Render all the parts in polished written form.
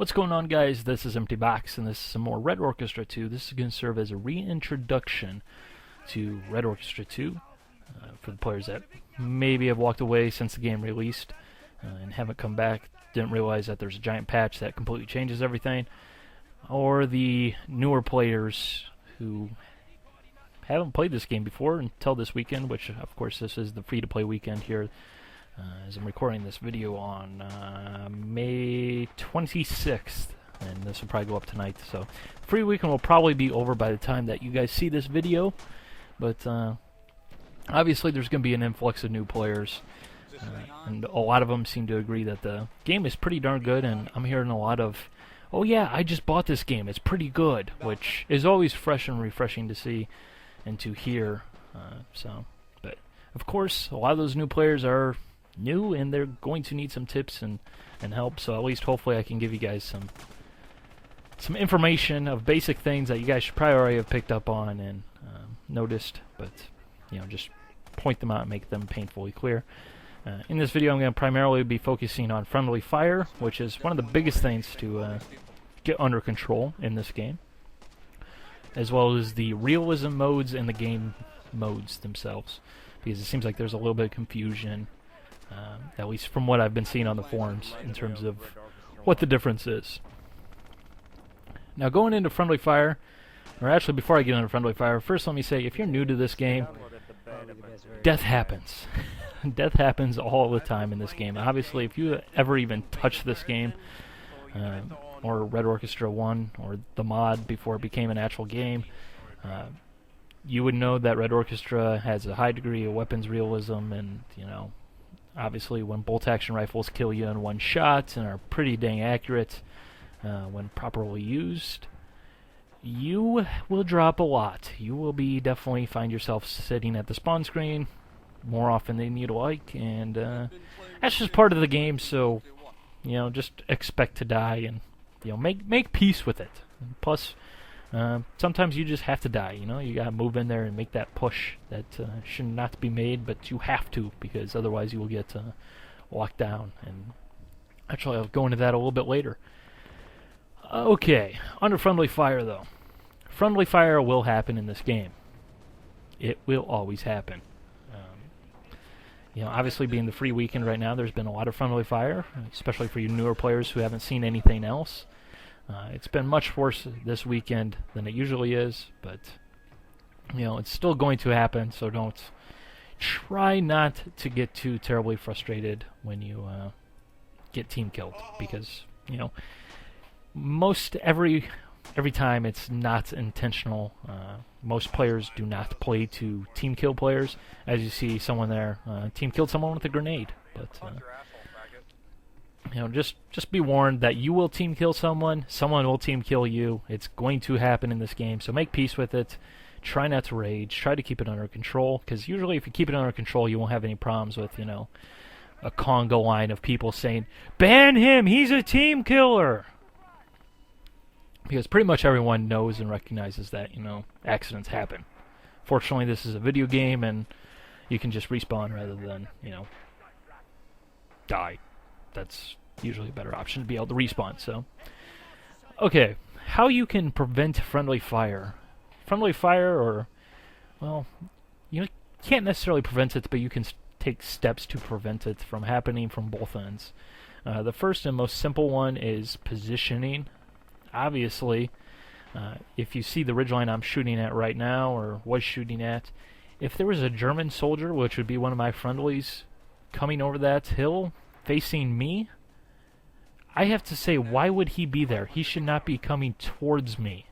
What's going on, guys? This is Empty Box, and this is some more Red Orchestra 2. This is going to serve as a reintroduction to Red Orchestra 2 for the players that maybe have walked away since the game released and haven't come back, didn't realize that there's a giant patch that completely changes everything, or the newer players who haven't played this game before until this weekend, which, of course, this is the free-to-play weekend here. As I'm recording this video on May 26th, and this will probably go up tonight, so free weekend will probably be over by the time that you guys see this video, but obviously there's going to be an influx of new players, and a lot of them seem to agree that the game is pretty darn good, and I'm hearing a lot of, oh yeah, I just bought this game, it's pretty good, which is always fresh and refreshing to see and to hear, but of course a lot of those new players are new, and they're going to need some tips and help, so at least hopefully I can give you guys some information of basic things that you guys should probably already have picked up on and noticed, but just point them out and make them painfully clear. In this video I'm going to primarily be focusing on friendly fire, which is one of the biggest things to get under control in this game, as well as the realism modes and the game modes themselves, because it seems like there's a little bit of confusion, at least from what I've been seeing on the forums, in terms of what the difference is. Now, going into friendly fire, or actually before I get into friendly fire, first let me say, if you're new to this game, death happens. Death happens all the time in this game. Obviously, if you ever even touch this game, or Red Orchestra 1, or the mod before it became an actual game, you would know that Red Orchestra has a high degree of weapons realism, and, obviously when bolt-action rifles kill you in one shot and are pretty dang accurate when properly used, you will drop a lot. You will definitely find yourself sitting at the spawn screen more often than you'd like, and that's just part of the game, so just expect to die, and make peace with it. And plus, sometimes you just have to die, you gotta move in there and make that push that should not be made, but you have to, because otherwise you will get locked down, and actually I'll go into that a little bit later. Okay, under friendly fire though. Friendly fire will happen in this game. It will always happen. Obviously being the free weekend right now, there's been a lot of friendly fire, especially for you newer players who haven't seen anything else. It's been much worse this weekend than it usually is, but it's still going to happen, so try not to get too terribly frustrated when you get team killed, because most every time it's not intentional. Most players do not play to team kill players. As you see, someone there team killed someone with a grenade, but just be warned that you will team kill someone will team kill you. It's going to happen in this game, so make peace with it. Try not to rage. Try to keep it under control, because usually if you keep it under control, you won't have any problems with, a conga line of people saying, ban him, he's a team killer! Because pretty much everyone knows and recognizes that, accidents happen. Fortunately, this is a video game, and you can just respawn rather than, die. That's usually a better option, to be able to respawn, so. Okay, how you can prevent friendly fire. Friendly fire, or, well, you can't necessarily prevent it, but you can take steps to prevent it from happening from both ends. The first and most simple one is positioning. Obviously, if you see the ridgeline I'm shooting at right now, or was shooting at, if there was a German soldier, which would be one of my friendlies, coming over that hill, facing me, I have to say, why would he be there? He should not be coming towards me.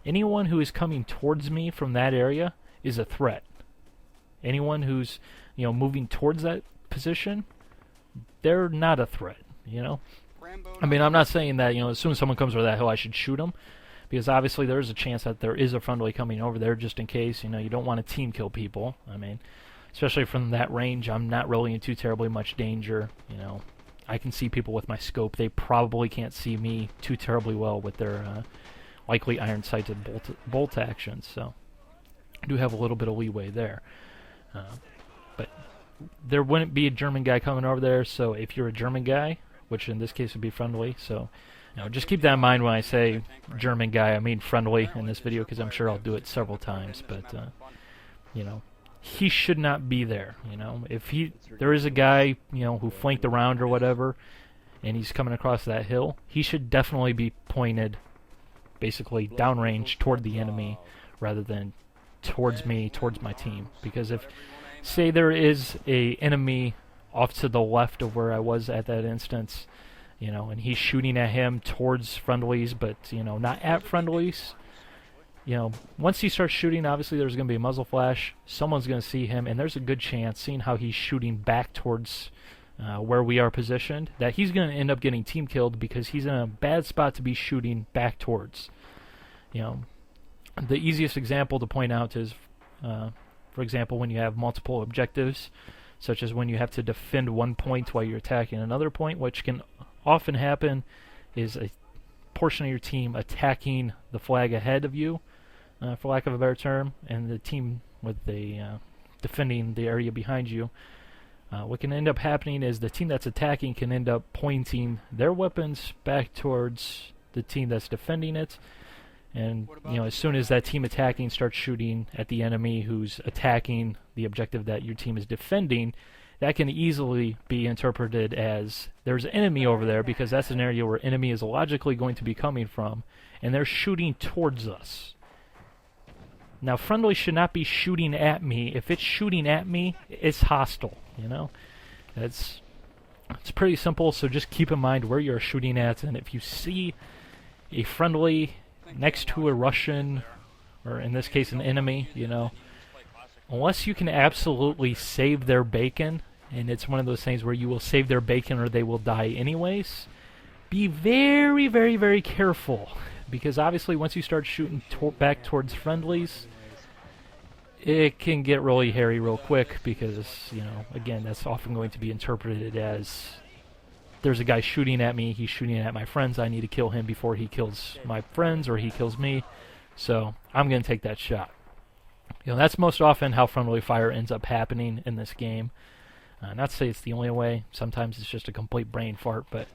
Anyone who is coming towards me from that area is a threat. Anyone who's, moving towards that position, they're not a threat, I mean, I'm not saying that, as soon as someone comes over that hill, I should shoot them, because obviously there is a chance that there is a friendly coming over there, just in case, you don't want to team kill people. I mean, especially from that range, I'm not really in too terribly much danger, I can see people with my scope. They probably can't see me too terribly well with their likely iron-sighted bolt actions, so I do have a little bit of leeway there. But there wouldn't be a German guy coming over there, so if you're a German guy, which in this case would be friendly. So, just keep that in mind when I say German guy. I mean friendly in this video, because I'm sure I'll do it several times. But he should not be there. If there is a guy who flanked around or whatever, and he's coming across that hill, he should definitely be pointed basically downrange toward the enemy rather than towards me, towards my team. Because if, say there is a enemy off to the left of where I was at that instance, and he's shooting at him towards friendlies, but, not at friendlies, once he starts shooting, obviously there's going to be a muzzle flash, someone's going to see him, and there's a good chance, seeing how he's shooting back towards where we are positioned, that he's going to end up getting team killed because he's in a bad spot to be shooting back towards. The easiest example to point out is, for example, when you have multiple objectives, such as when you have to defend one point while you're attacking another point, which can often happen is a portion of your team attacking the flag ahead of you, for lack of a better term, and the team with the defending the area behind you. What can end up happening is the team that's attacking can end up pointing their weapons back towards the team that's defending it. And, as soon as that team attacking starts shooting at the enemy who's attacking the objective that your team is defending, that can easily be interpreted as there's an enemy over there, because that's an area where enemy is logically going to be coming from, and they're shooting towards us. Now, friendly should not be shooting at me. If it's shooting at me, it's hostile, It's pretty simple, so just keep in mind where you're shooting at, and if you see a friendly next to a Russian, or in this case an enemy, unless you can absolutely save their bacon, and it's one of those things where you will save their bacon or they will die anyways, be very, very, very careful, because obviously once you start shooting back towards friendlies, it can get really hairy real quick, because, again, that's often going to be interpreted as there's a guy shooting at me, he's shooting at my friends, I need to kill him before he kills my friends or he kills me, so I'm going to take that shot. That's most often how friendly fire ends up happening in this game. Not to say it's the only way, sometimes it's just a complete brain fart, but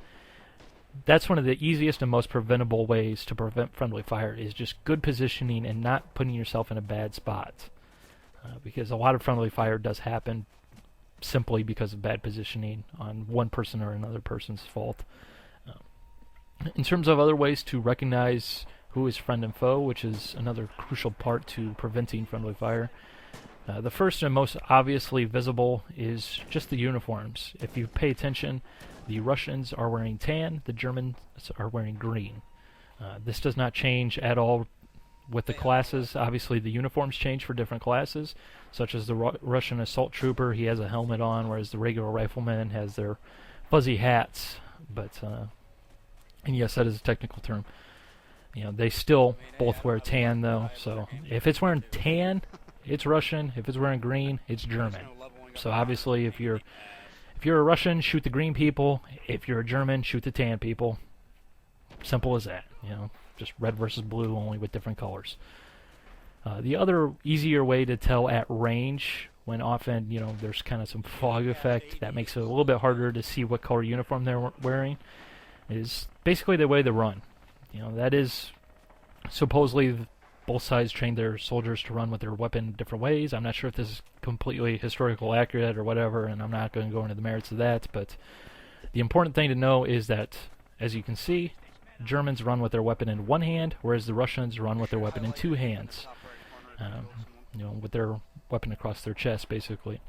that's one of the easiest and most preventable ways to prevent friendly fire, is just good positioning and not putting yourself in a bad spot. Because a lot of friendly fire does happen simply because of bad positioning on one person or another person's fault. In terms of other ways to recognize who is friend and foe, which is another crucial part to preventing friendly fire, the first and most obviously visible is just the uniforms. If you pay attention, the Russians are wearing tan, the Germans are wearing green. This does not change at all with the classes. Obviously the uniforms change for different classes, such as the Russian assault trooper, he has a helmet on, whereas the regular rifleman has their fuzzy hats. But and yes, that is a technical term. They still both wear tan though, so if it's wearing tan, it's Russian. If it's wearing green, it's German. So obviously if you're a Russian, shoot the green people. If you're a German, shoot the tan people. Simple as that, just red versus blue, only with different colors. The other easier way to tell at range, when often there's kind of some fog effect that makes it a little bit harder to see what color uniform they're wearing, is basically the way they run. That is supposedly both sides train their soldiers to run with their weapon different ways. I'm not sure if this is completely historical accurate or whatever, and I'm not going to go into the merits of that, but the important thing to know is that, as you can see, Germans run with their weapon in one hand, whereas the Russians run with their weapon in two hands. With their weapon across their chest, basically.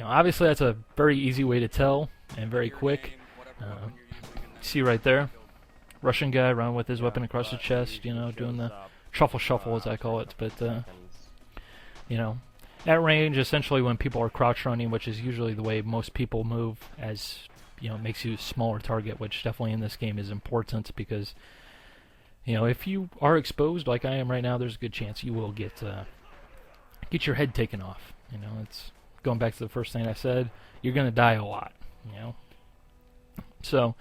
Obviously that's a very easy way to tell, and very quick. See right there, Russian guy running with his weapon across his chest, doing the truffle shuffle, as I call it. But, at range, essentially when people are crouch running, which is usually the way most people move, as it makes you a smaller target, which definitely in this game is important, because if you are exposed like I am right now, there's a good chance you will get your head taken off. It's going back to the first thing I said, you're going to die a lot. So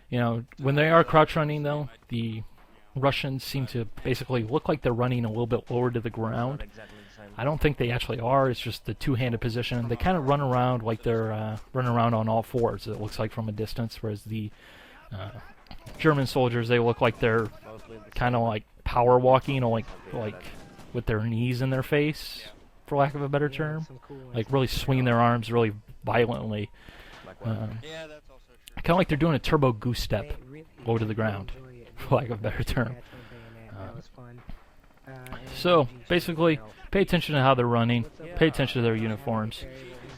when they are crouch running though, the Russians seem to basically look like they're running a little bit lower to the ground, I don't think they actually are. It's just the two-handed position. They kind of run around like they're running around on all fours, it looks like from a distance, whereas the German soldiers, they look like they're kind of like power walking, like with their knees in their face, for lack of a better term. Like really swinging their arms really violently. Kind of like they're doing a turbo goose step low to the ground, for lack of a better term. So, basically, pay attention to how they're running, pay attention to their uniforms,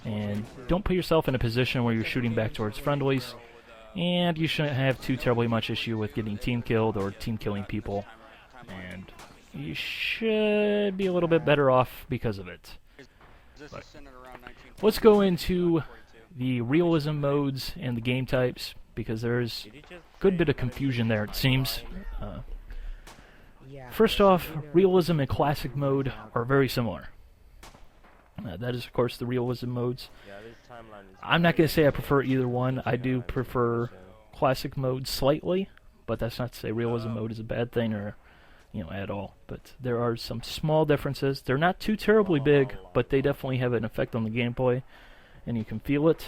and don't put yourself in a position where you're shooting back towards friendlies, and you shouldn't have too terribly much issue with getting team killed or team killing people, and you should be a little bit better off because of it. But let's go into the realism modes and the game types, because there's a good bit of confusion there, it seems. First off, realism and classic mode are very similar. That is, of course, the realism modes. I'm not going to say I prefer either one. I do prefer classic mode slightly, but that's not to say realism mode is a bad thing or, at all. But there are some small differences. They're not too terribly big, but they definitely have an effect on the gameplay, and you can feel it.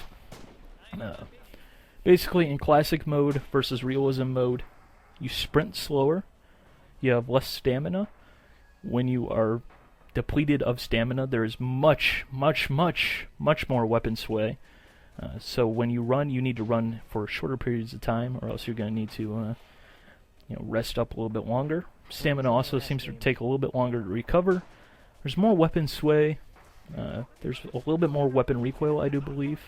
Basically, in classic mode versus realism mode, you sprint slower. You have less stamina. When you are depleted of stamina, there is much more weapon sway. So when you run, you need to run for shorter periods of time, or else you're going to need to rest up a little bit longer. Stamina also seems to take a little bit longer to recover. There's more weapon sway. There's a little bit more weapon recoil, I do believe.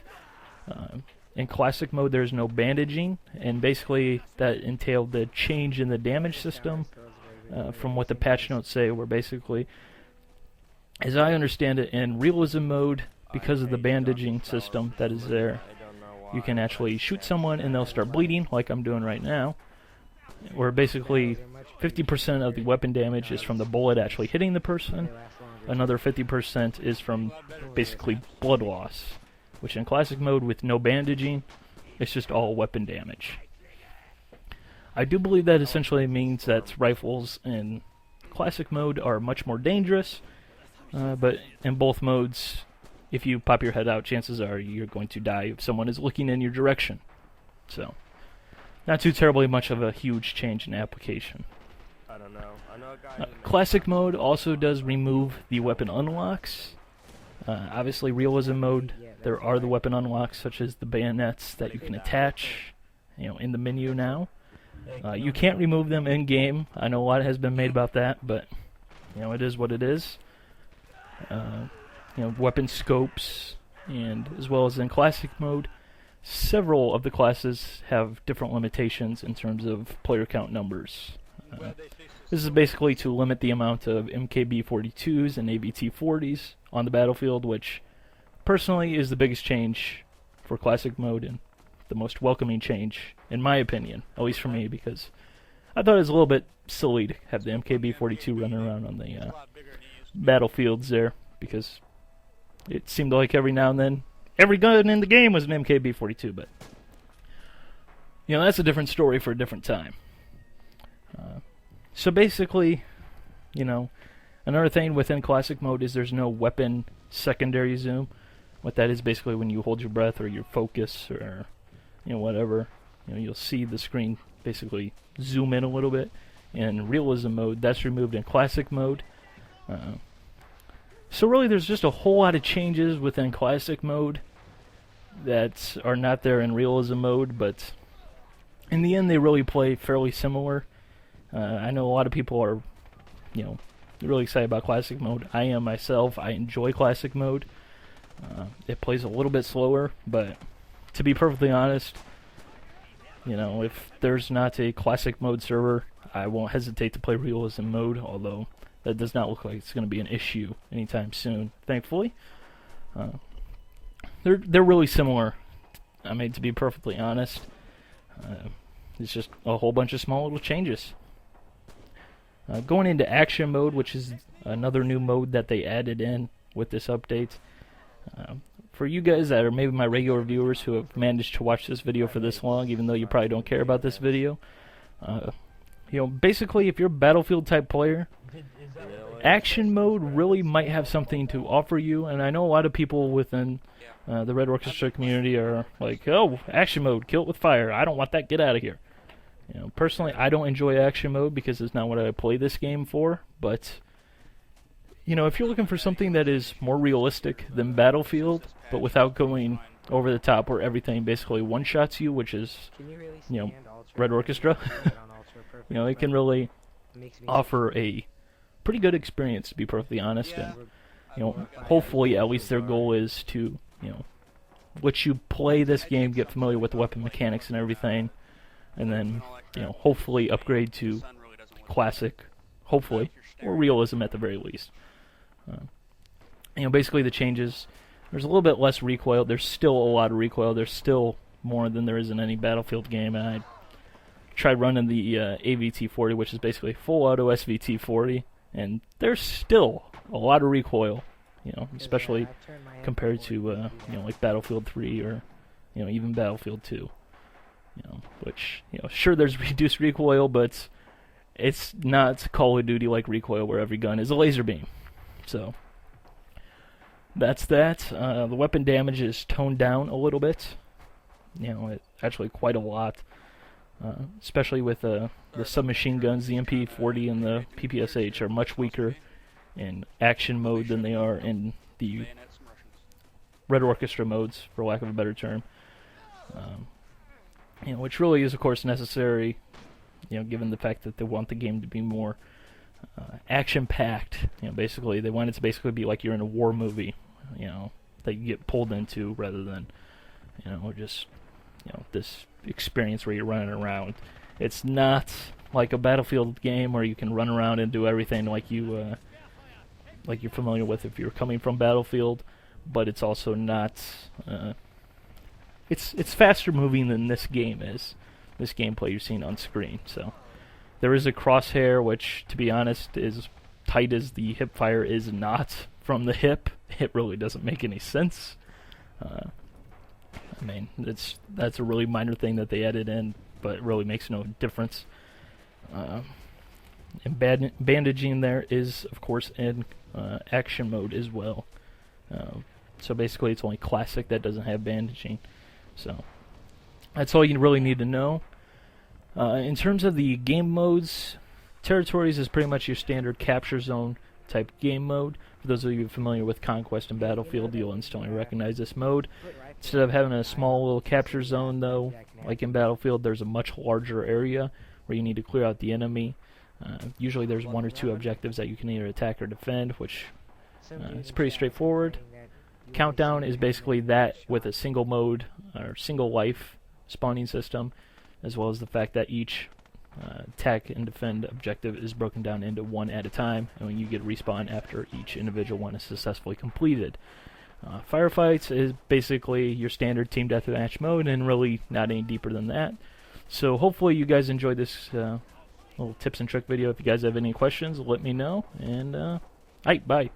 In classic mode, there's no bandaging, and basically that entailed the change in the damage system. From what the patch notes say, where basically, as I understand it, in realism mode, because of the bandaging system that is there, you can actually shoot someone and they'll start bleeding, like I'm doing right now, where basically 50% of the weapon damage is from the bullet actually hitting the person, another 50% is from basically blood loss, which in classic mode with no bandaging, it's just all weapon damage. I do believe that essentially means that rifles in classic mode are much more dangerous, but in both modes, if you pop your head out, chances are you're going to die if someone is looking in your direction. So, not too terribly much of a huge change in application. I don't know. Classic mode also does remove the weapon unlocks. Obviously, realism mode, there are the weapon unlocks, such as the bayonets that you can attach, in the menu now. You can't remove them in-game. I know a lot has been made about that, but, it is what it is. Weapon scopes, and as well as in classic mode, several of the classes have different limitations in terms of player count numbers. This is basically to limit the amount of MKB-42s and ABT-40s on the battlefield, which personally is the biggest change for classic mode and the most welcoming change, in my opinion, at least for me, because I thought it was a little bit silly to have the MKB-42 running around on the battlefields there, because it seemed like every now and then, every gun in the game was an MKB-42, but, that's a different story for a different time. So basically, another thing within classic mode is there's no weapon secondary zoom. What that is basically when you hold your breath or your focus or whatever, you'll see the screen basically zoom in a little bit. In realism mode, that's removed in classic mode. So really there's just a whole lot of changes within classic mode that are not there in realism mode, but in the end they really play fairly similar. I know a lot of people are, really excited about classic mode. I am myself. I enjoy classic mode. It plays a little bit slower, but to be perfectly honest, if there's not a classic mode server, I won't hesitate to play realism mode, although that does not look like it's going to be an issue anytime soon, thankfully. They're really similar, to be perfectly honest. It's just a whole bunch of small little changes. Going into action mode, which is another new mode that they added in with this update. For you guys that are maybe my regular viewers who have managed to watch this video for this long, even though you probably don't care about this video, basically, if you're a Battlefield type player, Really? action mode really might have something to offer you. And I know a lot of people within the Red Orchestra community are like, "Oh, action mode, kill it with fire. I don't want that. Get out of here." Personally, I don't enjoy action mode because it's not what I play this game for. But if you're looking for something that is more realistic than Battlefield, but without going over the top where everything basically one-shots you, which is, Red Orchestra, it can really offer a pretty good experience, to be perfectly honest. And, hopefully at least their goal is to, let you play this game, get familiar with the weapon mechanics and everything, and then, hopefully upgrade to classic, hopefully, or realism at the very least. Basically the changes, there's a little bit less recoil. There's still a lot of recoil. There's still more than there is in any Battlefield game. And I tried running the AVT-40, which is basically full auto SVT-40, and there's still a lot of recoil, especially compared to, like Battlefield 3 or, even Battlefield 2. Which, sure, there's reduced recoil, but it's not Call of Duty like recoil where every gun is a laser beam. So that's that. The weapon damage is toned down a little bit. Actually quite a lot. Especially with the submachine guns, the MP40 and the PPSH are much weaker in action mode than they are in the Red Orchestra modes, for lack of a better term. Which really is, of course, necessary, given the fact that they want the game to be more action-packed. Basically, they want it to basically be like you're in a war movie, that you get pulled into rather than, just, this experience where you're running around. It's not like a Battlefield game where you can run around and do everything like you're familiar with if you're coming from Battlefield, but it's also not. It's faster moving than this game is. This gameplay you're seeing on screen. So there is a crosshair, which, to be honest, is tight as the hip fire is not from the hip. It really doesn't make any sense. That's a really minor thing that they added in, but it really makes no difference. And bandaging there is, of course, in action mode as well. So basically, it's only classic that doesn't have bandaging. So that's all you really need to know. In terms of the game modes, Territories is pretty much your standard capture zone type game mode. For those of you familiar with Conquest and Battlefield, you'll instantly recognize this mode. Instead of having a small little capture zone, though, like in Battlefield, there's a much larger area where you need to clear out the enemy. Usually there's one or two objectives that you can either attack or defend, which is pretty straightforward. Countdown is basically that with a single mode or single life spawning system, as well as the fact that each attack and defend objective is broken down into one at a time, and when you get respawn after each individual one is successfully completed. Firefights is basically your standard team deathmatch mode, and really not any deeper than that. So hopefully you guys enjoyed this little tips and trick video. If you guys have any questions, let me know, and bye.